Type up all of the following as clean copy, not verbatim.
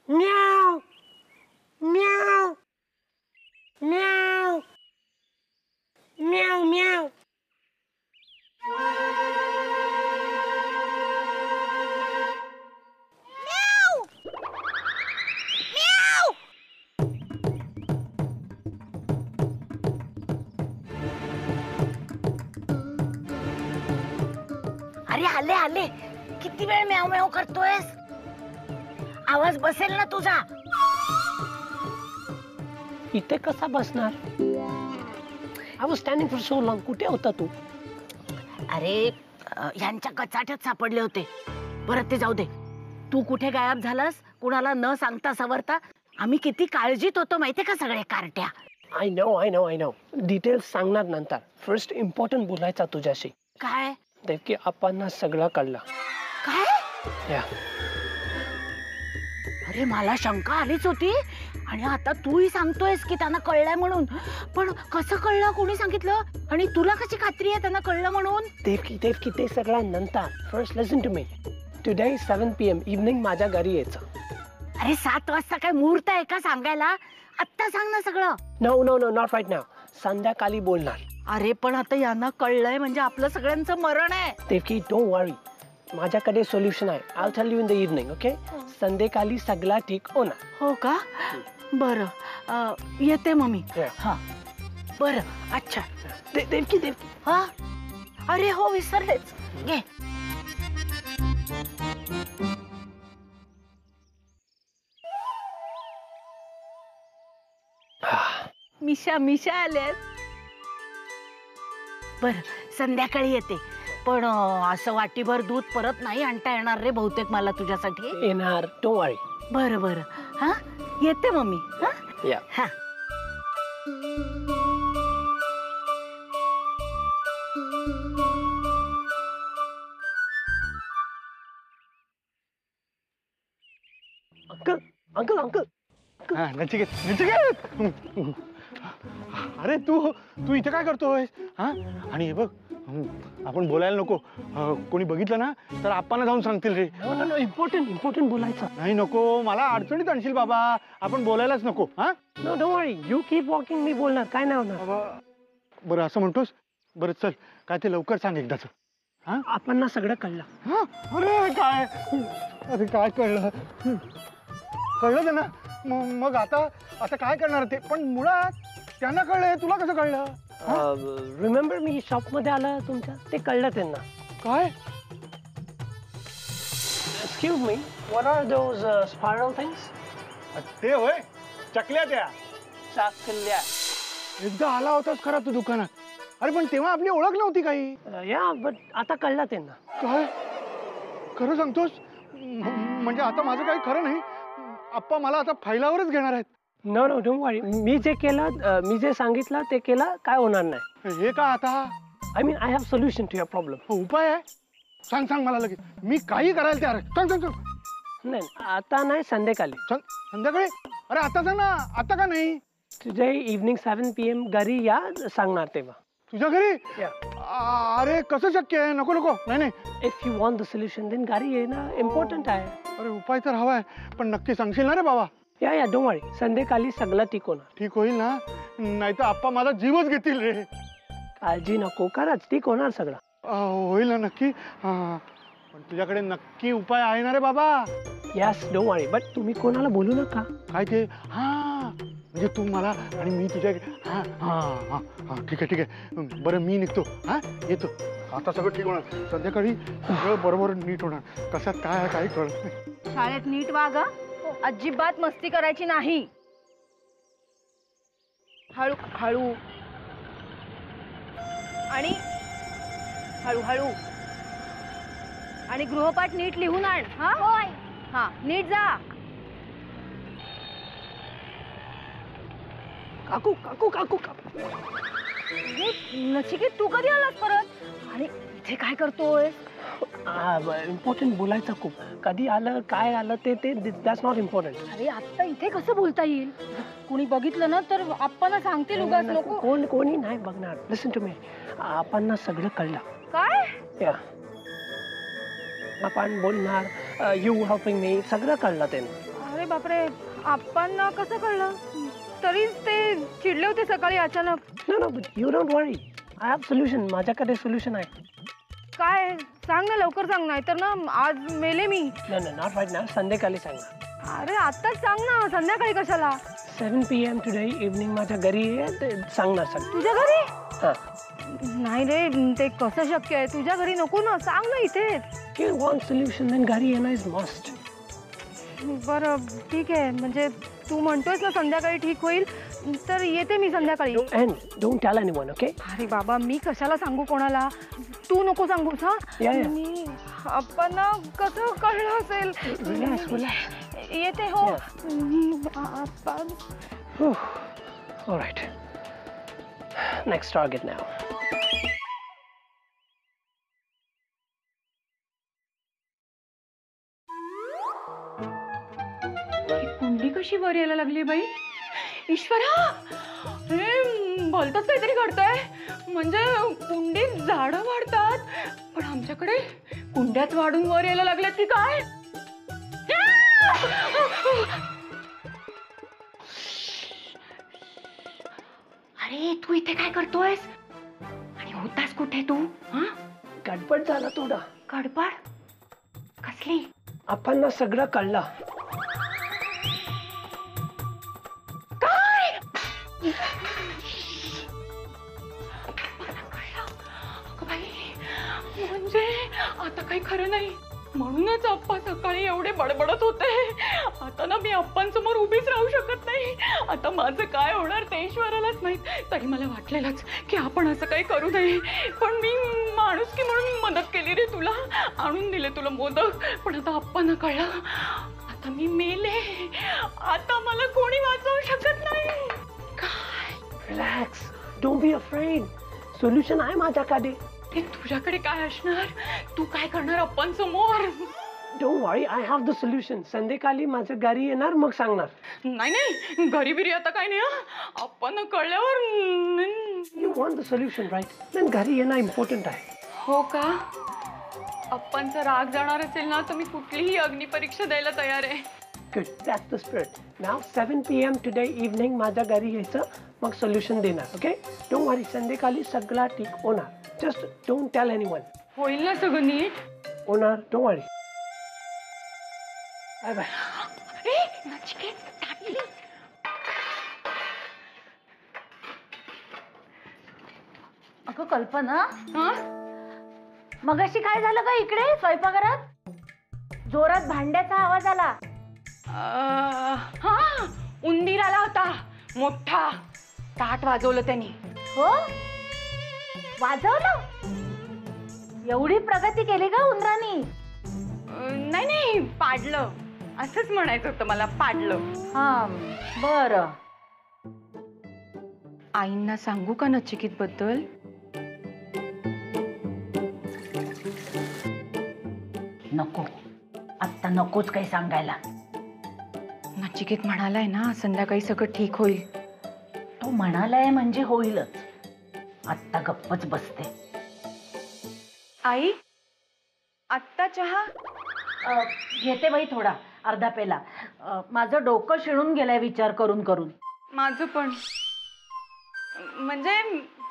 म्याव म्याव म्याव म्याव म्याव. अरे आले आले, किती वेळ म्याव म्याव करतोयस? आवाज बसेल ना तुझा. इथे कसा बसणार? I was standing for so long. कुठे होता तू? अरे यांच्या कचाट्यात सापडले होते. परत ते जाऊ दे. तू कुठे गायब झालास कुणाला न सांगता सवरता? आम्ही किती काळजीत होतो माहितीये का सगळे कार्ट्या. आय नो डिटेल्स सांगणार नंतर. फर्स्ट इम्पॉर्टंट बोलायचा तुझ्याशी. काय? देवकी आपण सगळं कळलं. काय? या अरे मला शंका आलीच होती आणि आता तूही सांगतोयस की त्यांना कळलंय म्हणून. पण कसं कळलं? कोणी सांगितलं? आणि तुला कशी खात्री आहे त्यांना कळलं म्हणून? देवकी ते सगळं नंतर. First listen to me. Today 7 PM evening माझ्या घरी यायचं. अरे 7 वाजता काय मुहूर्त आहे का सांगायला? आत्ता सांग ना सगळं. नो नॉट राईट नाव. संध्याकाळी बोलणार. अरे पण आता यांना कळलंय म्हणजे आपलं सगळ्यांचं मरण आहे. देवकी डोंट वरी. माझ्याकडे सोल्युशन आहे. I tell you in the evening. Okay? संध्याकाळी सगळं ठीक होणार. हो का? बरं येते मम्मी. हा बरं. अच्छा देवकी. हा अरे हो विसरलेच. घे. मिशा आले. बर संध्याकाळी येते. पण असं वाटीभर दूध परत नाही आणता येणार रे बहुतेक मला तुझ्यासाठी. येणार. डोंट वरी. बरं हा येते मम्मी. हा या. हा अंकल. नचिकेत. अरे तू इथे काय करतोय? हा आणि हे बघ, आपण बोलायला नको. कोणी बघितलं ना तर आपण जाऊन सांगतील रे. नो इम्पॉर्टंट बोलायचं. नाही नको, मला अडचणीत आणशील बाबा. आपण बोलायलाच नको. हा no don't worry. You keep walking. मी बोलणार. काय नाही होणार. बरं असं म्हणतोस. बरं चल, काय ते लवकर सांग एकदाच. हा आपण सगळं कळलं. हा अरे काय कळलं? कळलं ना. मग आता काय करणार ते? पण मुळात त्यांना कळलंय, तुला कसं कळलं? रिमेंबर मी शॉप मध्ये आला तुमच्या. ते कळलं त्यांना. काय? Excuse me, what are those spiral things? ते होय, चकल्या त्या. चाकल्या. एकदा आला होतास खरा तू दुकानात. अरे पण तेव्हा आपली ओळख नव्हती काही. या बट आता कळलं त्यांना. काय खरं सांगतोस? म्हणजे आता माझं काही खरं नाही. आप्पा मला आता फायलावरच घेणार आहेत. नो डोंट वरी. मी जे सांगितलं ते केलं. काय होणार नाही. हे का आता? I mean I have solution to your problem. उपाय आहे? सांग मला लगेच. मी काही करायला तयार आहे. सांग. नाही आता नाही, संध्याकाळी. संध्याकाळी? अरे आता सांग ना. आता का नाही? टुडे इव्हनिंग 7 PM घरी या सांगणार तेव्हा. तुझ्या घरी? अरे कसं शक्य आहे? नको. नाही. If you want the solution then घरी येणं इम्पॉर्टंट आहे. अरे उपाय तर हवाय, पण नक्की सांगशील ना रे बाबा? या डोंट वरी. संध्याकाळी सगळं ठीक होणार. ठीक होईल ना? नाही तर आप्पा माझा जीवच घेतील रे. काळजी नको. खरंच ठीक होणार सगळं. होईल ना नक्की? पण तुझ्याकडे नक्की उपाय आहे ना रे बाबा? Yes don't worry. बट तुम्ही कोणाला बोलू नका. काय ते? म्हणजे तू मला आणि मी तुझ्या. हा ठीक आहे. बरं मी निघतो. येतो. आता सगळं ठीक होणार. संध्याकाळी सगळं बरोबर नीट होणार. कशात काय आहे काही कळत नाही. शाळेत नीट वागा. अजिबात मस्ती करायची नाही. हळू आणि हळू आणि गृहपाठ नीट लिहून आण. हा नीट जा. काकू. नचिकेत तू कधी आलास परत? आणि इथे काय करतोय? इम्पॉर्टंट बोलायचं खूप. कधी आलं काय आलं ते दॅट्स नॉट इम्पॉर्टंट. अरे आता इथे कसं बोलता येईल? कोणी बघितलं ना तर आपण सांगतील उगाच लोक. कोणी नाही बघणार. लिसन टू मी. आपण सगळं कळलं. काय? या आपण बोलणार. You helping me. सगळं कळलं त्यांना. अरे बापरे, आपण कसं कळलं? तरीच ते चिडले होते सकाळी अचानक. No, no, but you don't worry. I have solution. माझ्याकडे सोल्युशन आहे. काय सांग ना, लवकर सांग, नाही तर ना आज मेले मी. No, no, not right now. संध्याकाळी सांगणार. अरे आत्ताच सांग ना, संध्याकाळी कशाला? 7 PM टुडे इव्हनिंग माझ्या घरी आहे, ते सांगणार सगळं. तुझ्या घरी? हां. नाही रे, ते कसं शक्य आहे? तुझ्या घरी नको ना, सांग ना इथेच. You want solution, then घरी येणं is must. बरं ठीक आहे, म्हणजे तू म्हणतोयस ना संध्याकाळी ठीक होईल, तर येते मी संध्याकाळी. And don't tell anyone, okay? अरे बाबा, मी कशाला सांगू कोणाला? तू नको सांगूस हा. Yeah, yeah. मी आपण कसं कळलं असेल? Relax, relax. येते हो. Yeah. आपण Whew. All right. Next target now. कुंडी कशी वर यायला लागली बाई? ईश्वरा, हे भलतंच काहीतरी घडतंय. म्हणजे कुंडीत झाडं वाढतात, पण आमच्याकडे कुंड्याच वाढून वर यायला लागल्यात की काय? अरे तू इथे काय करतोयस? आणि होतास कुठे तू? हा, गडबड झाला थोडा. गडबड कसली? आपण ना सगळं कळलं. काय? म्हणजे आता काही खरं नाही. म्हणूनच अप्पा सकाळी एवढे बडबडत होते. आता ना मी अप्पांसमोर उभीच राहू शकत नाही. आता माझं काय होणार ते ईश्वरालाच माहित. तरी मला वाटलेलंच की आपण असं काही करू नये, पण मी माणूस की म्हणून मदत केली रे तुला. आणून दिले तुला मोदक. पण आता अप्पांना कळलं, आता मी मेले. आता मला कोणी वाचवू शकत नाही. काय? Relax. Don't be afraid. Solution आहे माझ्याकडे. ते तुझ्याकडे काय असणार? तू काय करणार अप्पांसमोर? Don't worry, I have the solution. संध्याकाळी माझ्या घरी येणार, मग सांगणार. नाही नाही, घरी बिरी आता काय नाही. आपण कळल्यावर. You want the solution, right? Then घरी येणं important आहे. हो का? अप्पांचा राग जाणार असेल ना, तर मी कुठलीही अग्निपरीक्षा द्यायला तयार आहे. Good, that's the spirit. Now 7 PM today evening माझ्या घरी यायचं, मग solution देणार, okay? Don't worry, संध्याकाळी सगळं ठीक होणार. Just don't tell anyone. होईल ना सगळं नीट? होणार, don't worry. Bye bye. Nachiket, टाकली. अगं कल्पना, हा? मगाशी काय झालं का इकडे स्वयंपाकघरात? जोरात भांड्याचा आवाज आला. हा, उंदीर आला होता मोठा. ताट वाजवलं त्यांनी. हो, वाजवलं? एवढी प्रगती केली का उंदरानी? नाही नाही, पाडलं. असंच म्हणायचं होतं मला, पाडलं. हा, बरं. आईंना सांगू का नचिकेत बद्दल? नको, आता नकोच काही सांगायला. नचिकेत म्हणालाय ना संध्याकाळी सगळं ठीक होईल. तो म्हणालाय म्हणजे होईलच. आत्ता गप्पच बसते. आई, आत्ता चहा? घेते बाई थोडा, अर्धा पेला. माझं डोकं शिळून गेलंय विचार करून करून. माझं पण. म्हणजे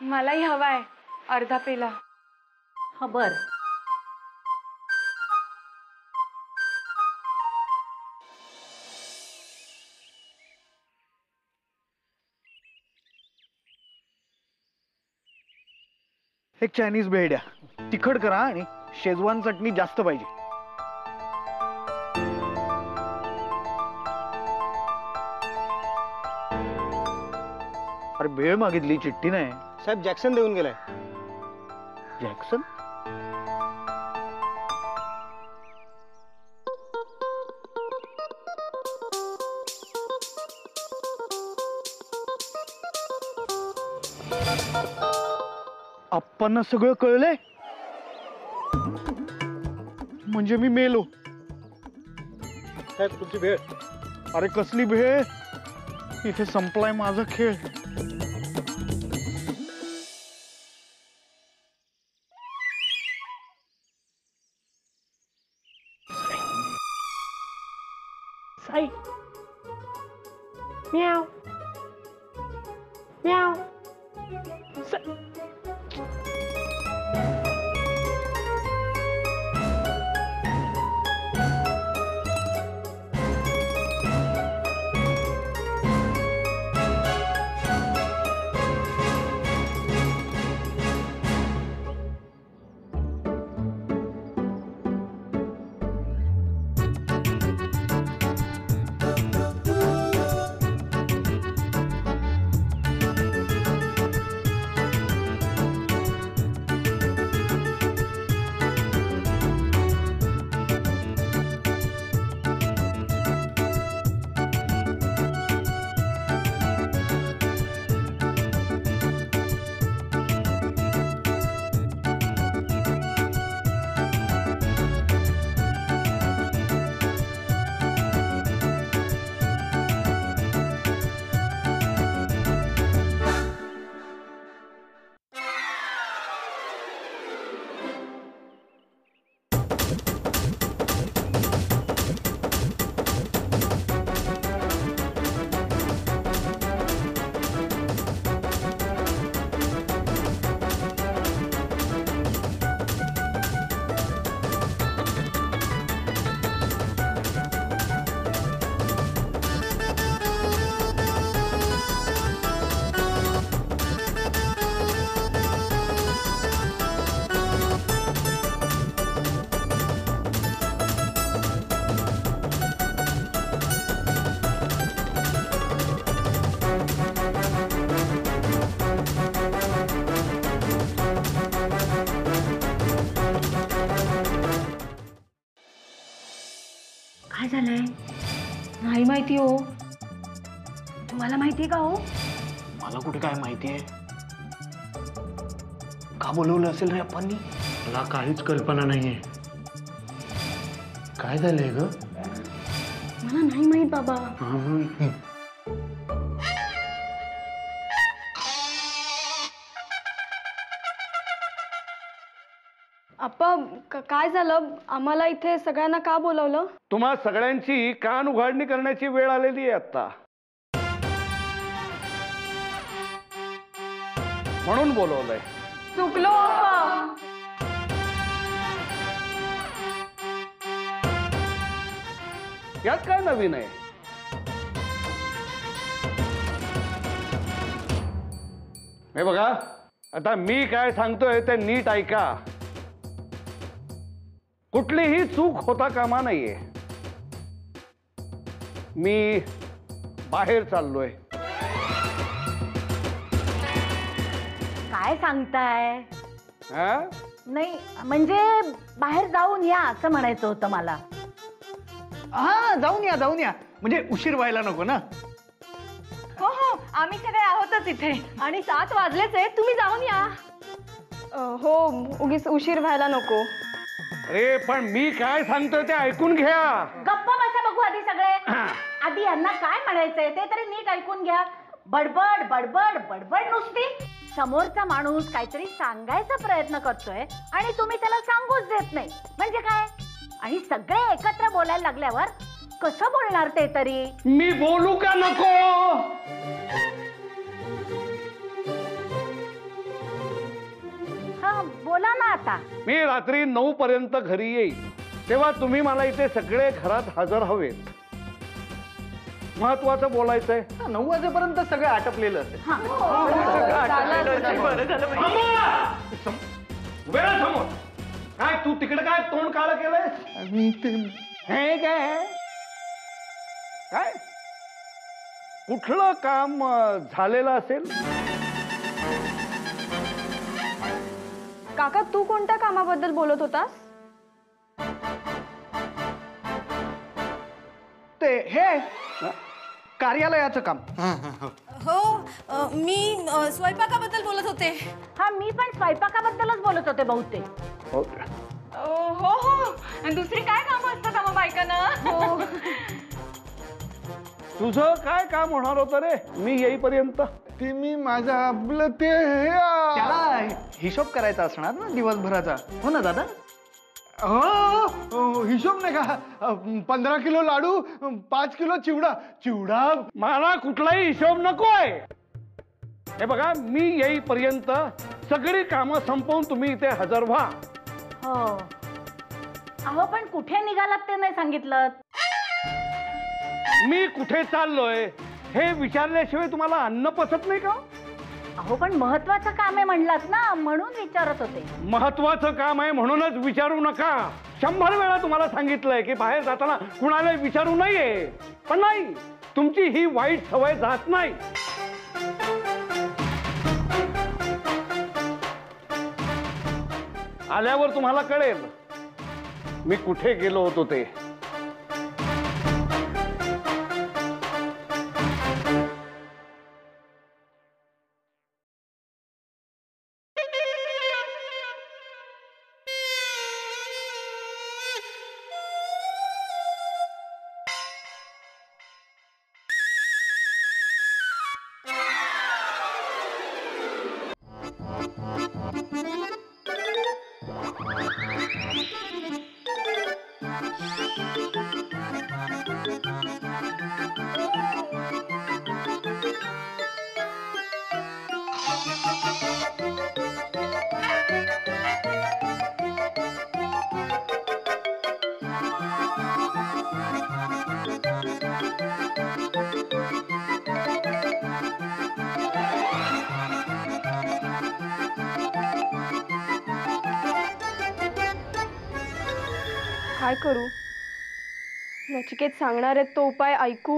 मलाही हवाय अर्धा पेला. हा, बर. एक चायनीज भेळ द्या. तिखट करा आणि शेजवान चटणी जास्त पाहिजे. अरे भेळ मागितली, चिठ्ठी नाही. साहेब जॅक्सन देऊन गेलाय. जॅक्सन? आप्पांना सगळं कळलंय? म्हणजे मी मेलो. साहेब तुमची भेळ. अरे कसली भेळ? इथे संपलाय माझा खेळ. साई, म्याव म्याव. काय झालंय? नाही माहिती हो. तुम्हाला माहितीये का हो? मला कुठे काय माहितीये. का बोलवलं असेल रे अप्पांनी? मला काहीच कल्पना नाहीये. काय झालंय ग? मला नाही माहित बाबा. अप्पा काय झालं? आम्हाला इथे सगळ्यांना का बोलवलं? तुम्हा सगळ्यांची कान उघडणी करण्याची वेळ आलेली आहे आता, म्हणून बोलवलंय. चुकलो अप्पा. यात काय नवीन आहे? हे बघा, आता मी काय सांगतोय ते नीट ऐका. कुठलीही चूक होता कामा नाहीये. मी बाहेर चाललोय. काय सांगताय? हा? नाही म्हणजे बाहेर जाऊन या असं म्हणायचं होतं मला. हा, जाऊन या म्हणजे उशीर व्हायला नको ना. हो हो, आम्ही सगळे आहोतच इथे आणि 7 वाजलेच आहे. तुम्ही जाऊन या. हो, उगीच उशीर व्हायला नको. अरे पण मी काय सांगतोय ते ऐकून घ्या. गप्प बसा बघू आधी सगळे. आधी यांना काय म्हणायचंय ते तरी नीट ऐकून घ्या. बडबड बडबड बडबड नुसती. समोरचा माणूस काहीतरी सांगायचा प्रयत्न करतोय आणि तुम्ही त्याला सांगूच देत नाही म्हणजे काय? आणि सगळे एकत्र बोलायला लागल्यावर कसं बोलणार ते तरी? मी बोलू का नको? हा बोला ना आता. मी रात्री 9 पर्यंत घरी येईल, तेव्हा तुम्ही मला इथे सगळे घरात हजर हवेत. महत्वाचं बोलायचंय. 9 वाजेपर्यंत सगळं आटपलेलं असेल. वेळ समोर काय तू तिकडे काय तोंड काळं केलंय? हे काय काय कुठलं काम झालेलं असेल? काका, तू कोणत्या कामाबद्दल बोलत होतास? ते हे कार्यालयाचं काम. हो, मी स्वयंपाकाबद्दल बोलत होते. हा, मी पण स्वयंपाकाबद्दलच बोलत होते बहुतेक. हो हो हो, दुसरी काय कामं असतात आम्हा बायकांना? हो. तुझं काय काम होणार होतं रे मी येईपर्यंत? ते मी माझं आपलं ते त्याला हिशोब करायचा असणार ना दिवसभराचा. हो ना दादा? हिशोब नाही का? 15 किलो लाडू, 5 किलो चिवडा. चिवडा मला कुठलाही हिशोब नकोय. हे बघा, मी येईपर्यंत सगळी कामं संपवून तुम्ही इथे हजर व्हा. हो. अहो पण कुठे निघालात ते नाही सांगितलं. मी कुठे चाललोय हे विचारल्याशिवाय तुम्हाला अन्न पचत नाही का? अहो पण महत्वाचं काम आहे म्हणलात ना, म्हणून विचारत होते. महत्वाचं काम आहे म्हणूनच विचारू नका. 100 वेळा तुम्हाला सांगितलंय की बाहेर जाताना कुणाला विचारू नये. पण नाही, तुमची ही वाईट सवय जात नाही. आल्यावर तुम्हाला कळेल मी कुठे गेलो होतो ते. काय करू? नचिकेत सांगणार आहेत तो उपाय ऐकू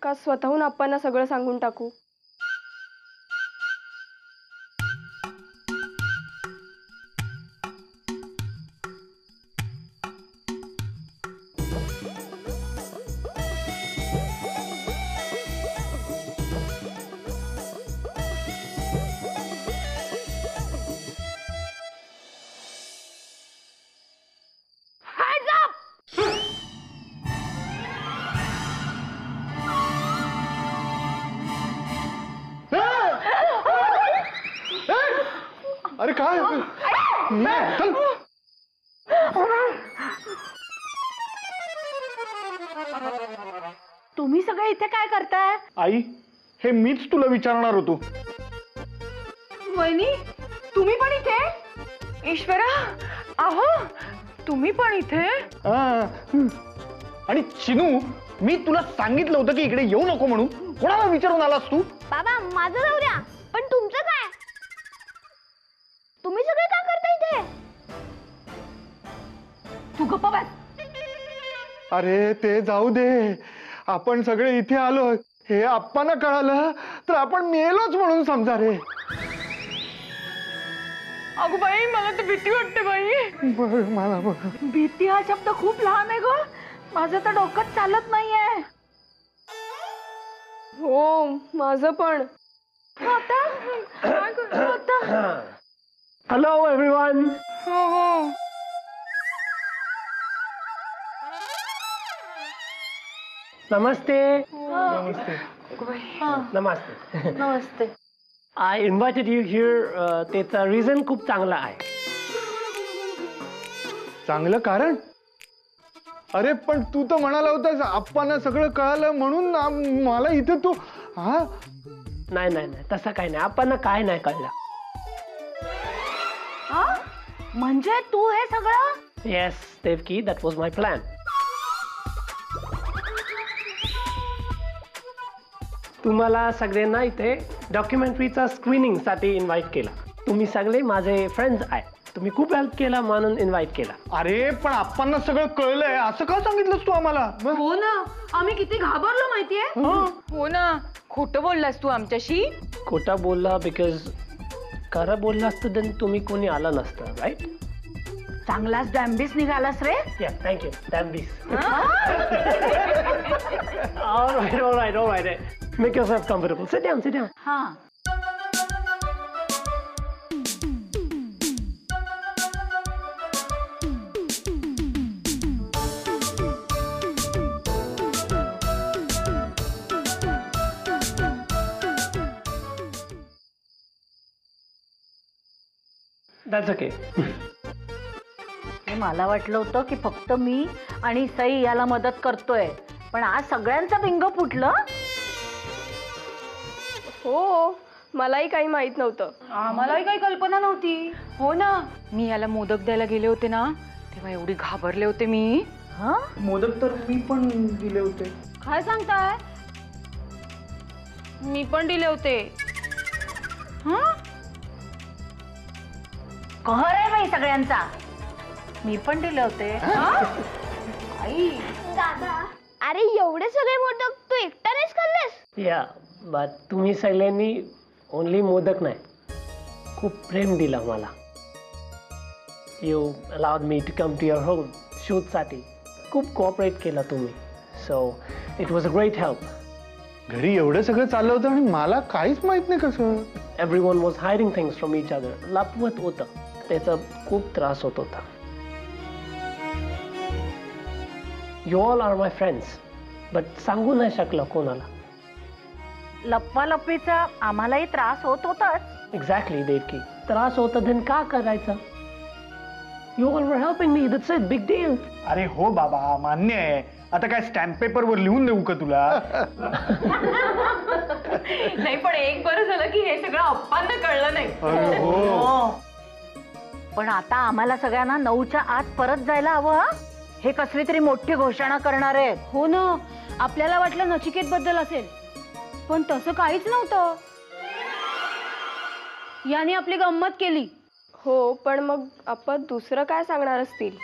का स्वतःहून आप्पांना सगळं सांगून टाकू? अरे काय? चल. तुम्ही सगळे इथे काय करताय? आई, हे मीच तुला विचारणार होतो. वहिनी, तुम्ही पण इथे? ईश्वरा, अहो तुम्ही पण इथे? आणि चिनू, मी तुला सांगितलं होतं की इकडे येऊ नको म्हणून. कोणाला विचारून आलास तू? बाबा माझं जाऊ द्या, पण तुमचं काय? तुम्ही सगळे काय करता इथे? तू गप्प बस. अरे ते जाऊ दे. आपण सगळे इथे आलो हे आप्पांना कळालं तर आपण मेलोच म्हणून समजा रे. अगो बाई, मला तर भीती वाटते बाई. मला भीती हा शब्द खूप लहान आहे ग. माझं तर डोकंच चालत नाहीये. हो, माझं पण. Hello everyone. हो हो. नमस्ते. नमस्ते. नमस्ते. नमस्ते. I invited you here. त्याचा रिझन खूप चांगला आहे. चांगलं कारण? अरे पण तू तर म्हणाला होतास आप्पांना सगळं कळालं म्हणून मला इथे तू. हा नाही नाही नाही, तसं काही नाही. आपण काय नाही कळलं. म्हणजे तू हे सगळं? Yes Devaki, that was my plan. तुम्हाला सगळ्यांना इथे डॉक्युमेंटरीचा स्क्रीनिंग साठी इन्व्हाइट केला. तुम्ही सगळे माझे फ्रेंड्स आहेत. तुम्ही खूप हेल्प केला म्हणून इन्व्हाइट केला. अरे पण आप्पांना सगळं कळलंय असं का सांगितलंस तू आम्हाला? हो ना, आम्ही किती घाबरलो माहितीये. हो ना, खोटं बोललास तू आमच्याशी. खोटा बोलला बिकॉज खरं बोलला असतं तर तुम्ही कोणी आला नसतं, राईट? चांगलाच डॅम्बिस निघालास रे. Yeah, thank you. Dambis. All right. Make yourself comfortable. Sit down. हा. That's okay. मला वाटलं होतं की फक्त मी आणि सई याला मदत करतोय, पण आज सगळ्यांचं बिंग फुटलं. हो, मलाही काही माहित नव्हतं. आम्हालाही काही कल्पना नव्हती. हो ना, मी याला मोदक द्यायला गेले होते ना, तेव्हा एवढी घाबरले होते मी. हा, मोदक तर मी पण दिले होते. काय सांगताय? मी पण दिले होते. कहर आहे बाई सगळ्यांचा. मी पण दिले होते. आई, दादा, अरे एवढे सगळे मोदक तू एकट्यानेच खाल्लेस? या बट तुम्ही सगळ्यांनी ओनली मोदक नाही, खूप प्रेम दिला मला. You allowed me to come to your home शूटसाठी. खूप कोऑपरेट केला तुम्ही. So it was a great help. घरी एवढं सगळं चाललं होतं आणि मला काहीच माहित नाही कसं. Everyone was hiding things from each other. लपवत होतं, त्याचा खूप त्रास होत होता. You all are my friends, but सांगू नाही शकलं कोणाला. लपवालपवीचा आम्हालाही त्रास होत होताच. एक्झॅक्टली देवकी, त्रास होता then का करायचा? You all were helping me, that's it, big deal. अरे हो बाबा, मान्य आहे. आता काय स्टॅम्प पेपरवर लिहून देऊ का तुला? नाही, पण एक बरं झालं की हे सगळं अप्पांना कळलं नाही. अरे हो. पण आता आम्हाला सगळ्यांना 9च्या आत परत जायला हवं. हा? हे कसली तरी मोठी घोषणा करणार आहे. हो ना, आपल्याला वाटलं नचिकेत बद्दल असेल, पण तसं काहीच नव्हतं. याने आपली गंमत केली. हो, पण मग आपण दुसरं काय सांगणार असतील?